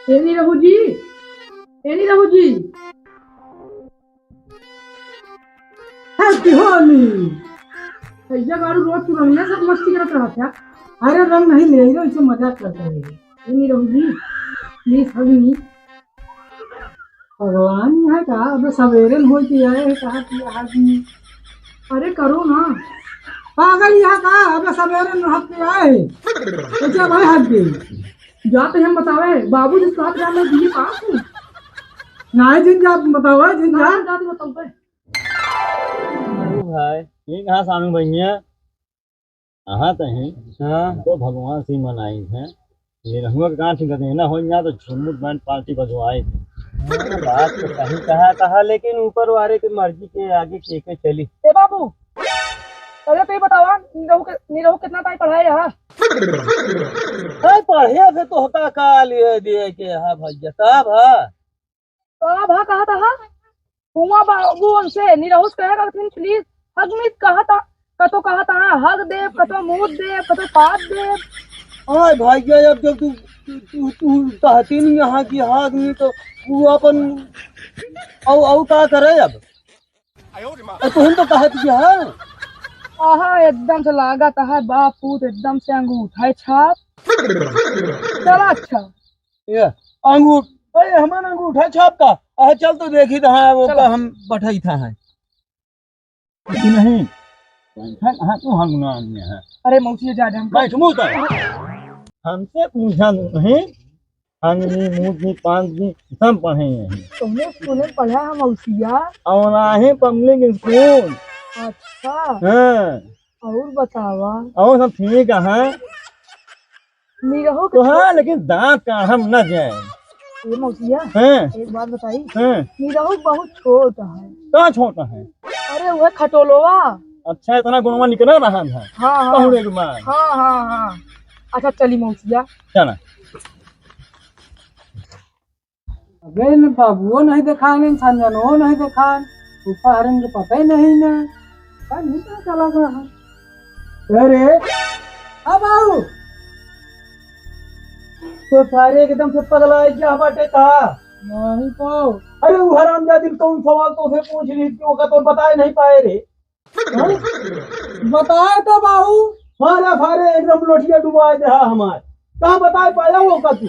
Any Raghu जी, any Raghu जी। Happy Holi. ऐसा गाड़ू रोज पुरानिया सब मस्ती करत रहा क्या? अरे रंग नहीं ले रहे, इसे मजाक करते हैं। एनी रघु जी, प्लीज हगी। भगवान है का अब सवेरे हो के आए है कहा कि हगी। अरे करो ना। पागल यहाँ का अब सवेरे नहा के आए है क्या भाई हगी। जाते हम बतावे बाबू जिस बात जान दिए पास हूँ। नहीं जिन जा बताओ जिन जा जाते बताओ पे। ओ भाई ये कहाँ सानू भैया कहाँ तो हैं। हाँ तो भगवान से मनाई है ये रहुआ का कहाँ ठीक है ना हो यहाँ तो झुमुट बैंड पार्टी बजवाए थे। हाँ, बात तो सही कहा लेकिन ऊपर वाले की मर्जी के आगे के चली। ए बाबू, पहले तो ये बतावा नीरव कितना टाइम पढ़ा है यहाँ? अरे पढ़े से तो होता का लिए दिए के हाँ भैया साहब हाँ कहा भा कहा था? कुआं बाबू उनसे नीरव कहेगा प्लीज हग में कहा था। कतो कहा था हग दे, कतो मुंह दे, कतो पात दे। अरे भैया अब जब तू तू तू कहती नहीं यहाँ की हाँ आदमी तो तू अपन औ का करे अब तुम तो कहती है। आहा एकदम से लागत है बापू तो एकदम से अंगूठा छाप। चला अच्छा ये अंगूठ अरे हमारा अंगूठा छाप का चल तो देखी तो हाँ वो का हम बैठाई था है नहीं हाँ तू हम है। अरे मौसी जा हम बैठ मुँह तो हमसे पूछा नहीं अंगनी मुँह पांच सब पढ़े हैं। तुमने स्कूल में पढ़ा है मौसिया? और आहे पब्लिक स्कूल। अच्छा हाँ और बतावा। और सब ठीक है नीरहो तो हाँ लेकिन दांत का हम न जाए। ये मौसिया हाँ एक बात बताई। हाँ नीरहो बहुत छोटा है। कहाँ छोटा है? अरे वह खटोलोवा। अच्छा इतना गुणवा निकल रहा था। हाँ हाँ पहुँचे के बाद हाँ हाँ हाँ। अच्छा चली मौसिया चला। अबे न बाबुओ नहीं देखा न संजनो नहीं देखा ऊपर हरन को पता ही नहीं ना का नहीं पता चला गया। अरे अब आओ तो सारे एकदम से पगला क्या बाटे का नहीं तो। अरे वो हरामजादी कौन सवाल तो से पूछ रही थी वो तो बता नहीं पाए रे। बताए तो बाबू सारा सारे एकदम लोटिया डुबाए रहा हमारे कहाँ बताए पाया वो का तू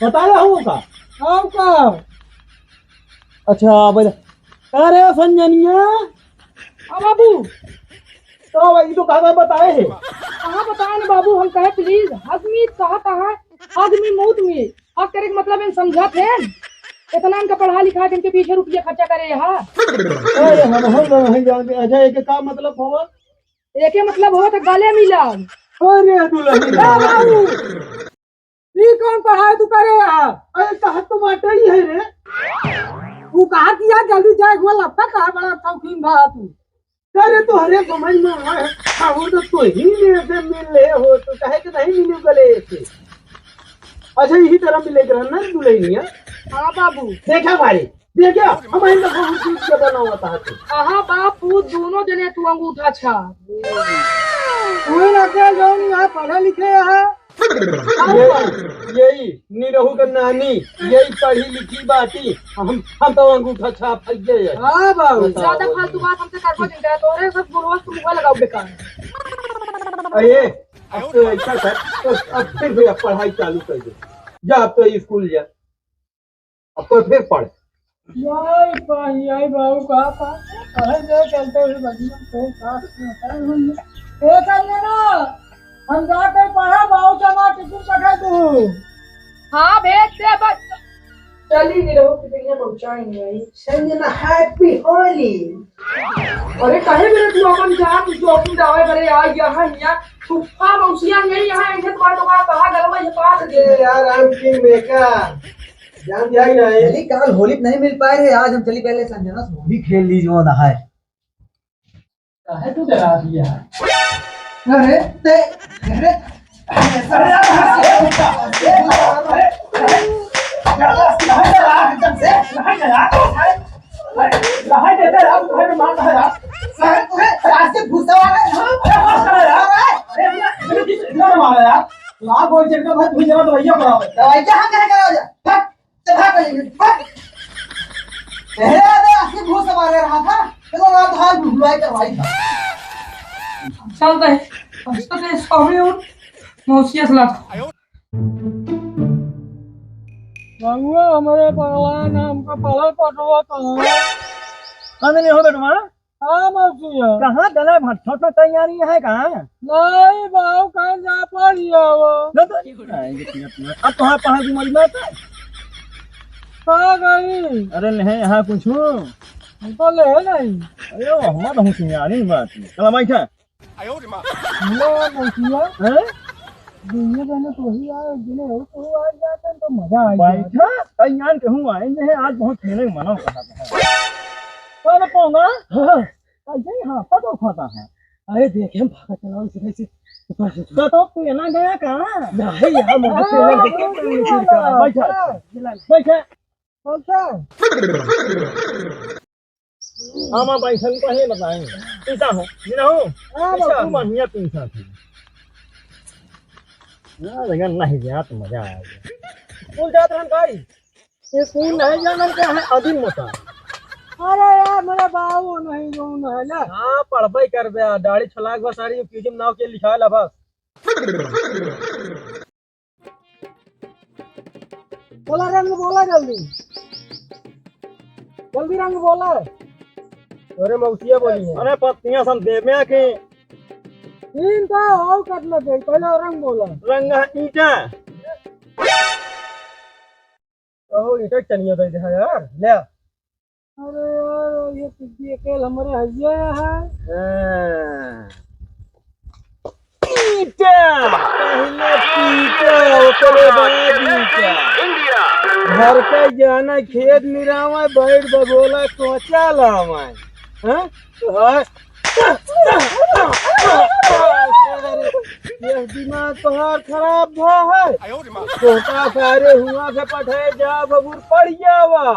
बताया हो का अब का अच्छा बोले अरे संजनिया अब बाबू तो भाई तो कहाँ बताए है कहाँ बताए ना बाबू हम कहे प्लीज आदमी कहा आदमी मौत में अब करे के मतलब इन समझा थे इतना इनका पढ़ा लिखा के इनके पीछे रुपया खर्चा करे यहाँ। अरे हम नहीं जानते। अच्छा एक का मतलब होगा एक ही मतलब हो तो गले मिला। अरे दुल्हन ये कौन पढ़ाई तू करे यहाँ? अरे कहा तो बाटे ही है रे तू कहा किया जल्दी जाए वो लगता कहा बड़ा शौकीन था तू। अरे तो हरे समझ में आया वो तो ही मेरे से मिल रहे हो तो कहे कि नहीं मिलू गले से। अच्छा यही तरह मिले ना दुल्हनिया। हाँ बाबू देखा भाई देखा हम इन लोगों चीज के बना हुआ था हाँ बापू दोनों जने तू अंगूठा छा तू लगे जो यहाँ पढ़े लिखे है। यही निरहू का नानी यही पढ़ी लिखी बाटी हम तो अंगूठा छाप गए। हाँ बाबू ज्यादा फालतू बात हमसे करवा नहीं रहा तो सब गुरुवार तुम मोबाइल लगाओ बेकार। अरे अब तो ऐसा कर तो अब फिर भी पढ़ाई चालू कर दे जा अब तो स्कूल जा अब तो फिर पढ़। यही बाबू कहा था पढ़े जो चलते हुए बढ़िया तो साथ में ना हम जाके पढ़ा बाबू चला टिकट कटा तू। हाँ भेज दे बस चली नहीं रहो कितने पहुंचाएंगे भाई। संजना हैप्पी होली। अरे कहे मेरे तू अपन जान जो अपन दावे करे यार यहाँ यहाँ सुप्पा मौसिया नहीं यहाँ इनके तुम्हारे तो कहा गलवा ये पास दे यार हम की मेका जान दिया ही नहीं। चली कल होली नहीं मिल पाए रे आज हम चली पहले संजना से होली खेल ली जो ना है। कहे तू डरा दिया अरे ते अरे लाभ बोल चलता भाई तुझे तो भैया कराओ दवाई कहां कहां कराओ जा चल भाग ले भाग। पहले आधे आके भूत सवार रहा था, चलो रात हाथ भुलवाई करवाई था। चलते हैं चलते स्वामी और मौसिया सलाह बाबुआ हमारे भगवान हमको पढ़ा पढ़वा कहाँ कहाँ नहीं हो बेटवा? हाँ मौसिया कहाँ गला भट्ठों तो तैयारी है कहाँ? नहीं बाबू कहीं जा पड़िया वो न तो अब तो पढ़ा की मरी बात है। कहाँ गई अरे नहीं यहाँ पूछू हमको ले नहीं अरे वो हमारा हूँ सिंगारी बात चला बैठा लो मौसिया हैं दुनिया बने तो ही आए जिन्हें हो तो आ जाते हैं तो मजा आ जाता बैठा तैयार कहूँ आएंगे हैं आज बहुत खेलने में मना कहा था तो पौना ऐसे ही हाँ तो खाता है। अरे देखे हम भागा चलाओ इसे तो तू ना गया कहाँ नहीं यार मुझे खेलने देखे बैठा बैठा अच्छा हाँ मैं बैठन को ही बताएंगे पीता हूँ जीना हूँ तू बढ़िया पीता थी ना लेकिन नहीं गया तो मजा आएगा स्कूल जाते हैं गाड़ी ये स्कूल नहीं जाना क्या है अभी मोटा अरे यार मेरा बाबू नहीं जो है ना हाँ पढ़ाई कर बे दाढ़ी छलाक बस सारी पीजीम नाव के लिखा है बस बोला रंग बोला जल्दी जल्दी रंग बोला अरे मौसिया बोली है अरे पत्तियां सब दे में के तीन का और कट लगे पहले रंग बोला रंग है ईटा ओह ईटा चनिया दे दे यार ले अरे यार ये किसी अकेले हमारे हजिया है ईटा पहले ईटा ओकरे बाद ईटा घर पे जाना खेत निरावा बैठ बगोला कोचा लावा हैं ये दिमाग तोहार खराब हुआ है छोटा सारे हुआ से पठे जा बबूर पड़ जावा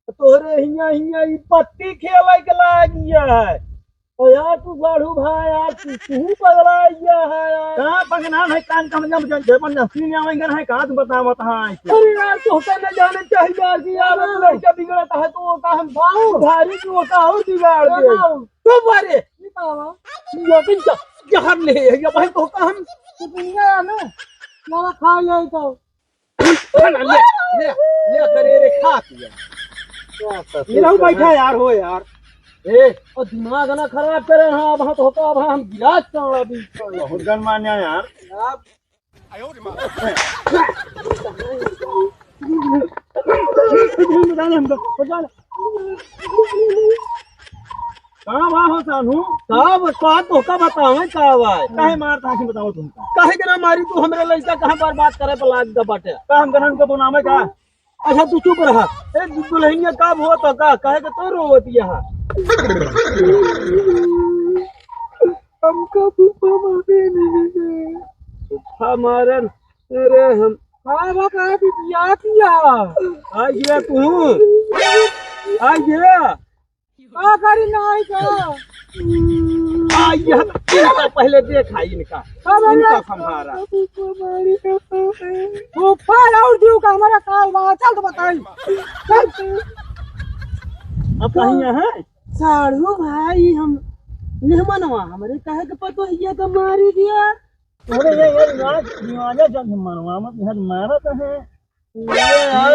तोहरे हिया हिया ई पत्ती खेले के लागिया है और यार तू साढ़ू भाई यार तू पगला गया है यार कहाँ पगना है कान का जब जब नफी में आवेंगे है कहाँ तू बता मत हाँ अरे यार तो होता न जाने चाहिए यार कि यार लड़का बिगड़ता है तो का हम बाऊ भारी तो का और बिगाड़ दे तो बारे ये पिन का जहर ले ये भाई तो का हम पिंगा ना मारा खा ले तो ले करे रे खा किया ये बैठा यार हो यार ए और दिमाग ना खराब करे हां अब तो होता अब हम गिलास चढ़ा भी बहुत गन मान्या यार आप कहाँ वहाँ हो सानू साहब स्वाद तो का बतावे का वाय काहे मार था कि बताओ तुम काहे के ना मारी तू हमरे लइका कहां पर बात करे पर लाग द बाटे का हम गरन को बनावे का अच्छा तू चुप रहा ए दुल्हनिया कब हो तो का काहे के तो रोवती है हमका फूफा मारे नहीं फूफा मारन अरे हम खावा का भी बिया किया आ गया तू आ गया का करी नहीं का आ गया इनका पहले देखा इनका इनका संभारा फूफा और दियो का हमारा काल बा चल तो बताई चल अब कहीं है साढ़ू भाई हम निहमनवा हमारे कहे के पतो ये तो मारी दिया अरे ये निवाजा जब मनवा मत हद मारत है यार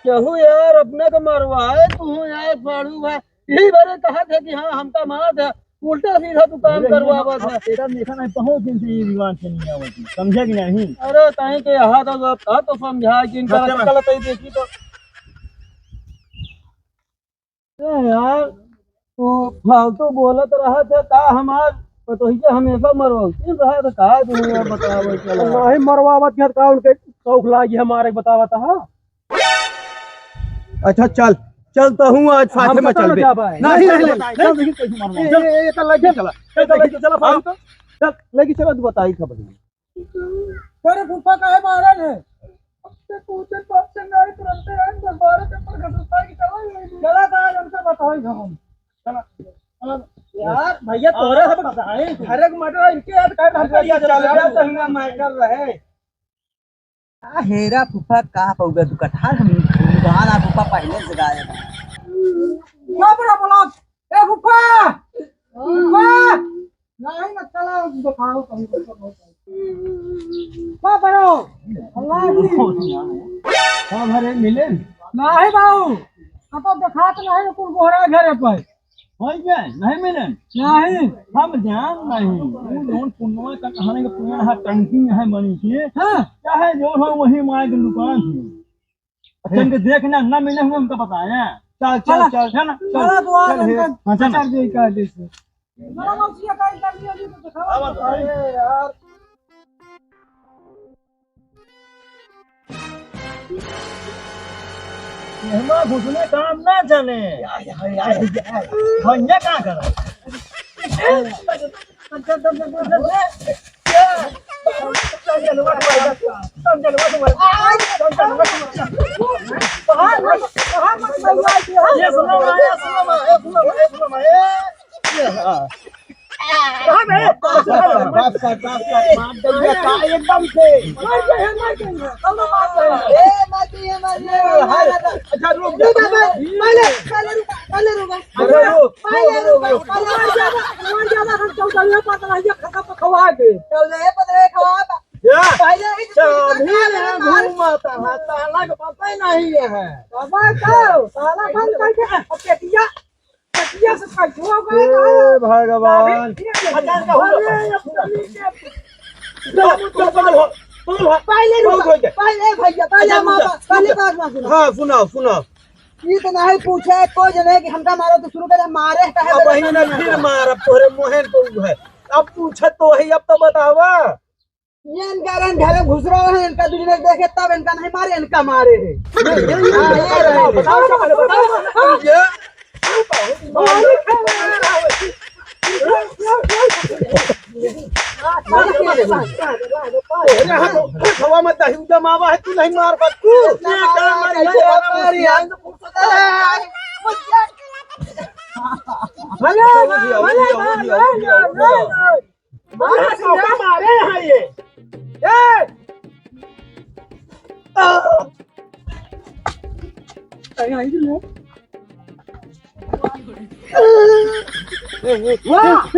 कहू यार अपने को मरवाए तू यार साढ़ू भाई यही बारे कहा था कि हाँ हमका मार दे उल्टा सीधा तू काम करवावा था तेरा देखा नहीं बहुत दिन से ये विवाद से नहीं आवती समझा कि नहीं अरे कहीं के यहाँ तो समझा कि इनका गलत ही देखी तो यार तो फालतू बोलत रहा था का हमार तो ही हमेशा मरवाती रहा था का दुनिया बतावे चला नहीं मरवावत के का उनके शौक लागी हमारे बतावत हां अच्छा चल चलता हूँ आज फाटे में चल नहीं नहीं कैसे मारना ये तो लगे चला चल लेके चला तू बताई खबर अरे फूफा काहे मारन है से पूछन बात से नहीं तुरंत आए दरबार के पर घसता की चला का हमसे बताई हम चला यार भैया तोरे से बताएं हर एक मटर इनके याद कर हम कर चल रहा है मैं कर रहे हेरा फूफा कहा पौगा तू कठार हम गाना फूफा पहले से गाया था क्या बड़ा बोला ए फुफा फुफा नहीं ना चला दिखाओ कहीं क्या करो अल्लाह जी हाँ भरे मिले नहीं बाबू अब तो दिखात नहीं कुल गोहरा घेरे पर हो गए नहीं मिले नहीं हम ध्यान नहीं वो जोन पुनवा का कहानी का पुराना है टंकी है बनी थी हाँ चाहे जो है वही माय की दुकान थी अच्छा इनके देखना ना मिले हम हमको बताया चल चल चल है ना चला तो आ हाँ, चल। कर दे का दे से ना मौसिया का कर दिया जी तो दिखाओ अरे यार हमारा घुसने काम ना चले भैया क्या कर एकदम से अच्छा रुक जा घूमता है ताला का पता ही नहीं है भगवान हाँ सुनाओ सुनाओ ये तो नहीं पूछे कोई जने कि हमका मारो तो शुरू करे मारे का अब वही ना फिर मार अब तोरे मोहन तो है अब पूछे तो ही अब तो बतावा ये इनका रंग घर में घुस रहा है इनका दूसरे देखे तब इनका नहीं मारे इनका मारे है हवा मत दही जमावा है तू नहीं मार पा तू मारे हैं ये वाह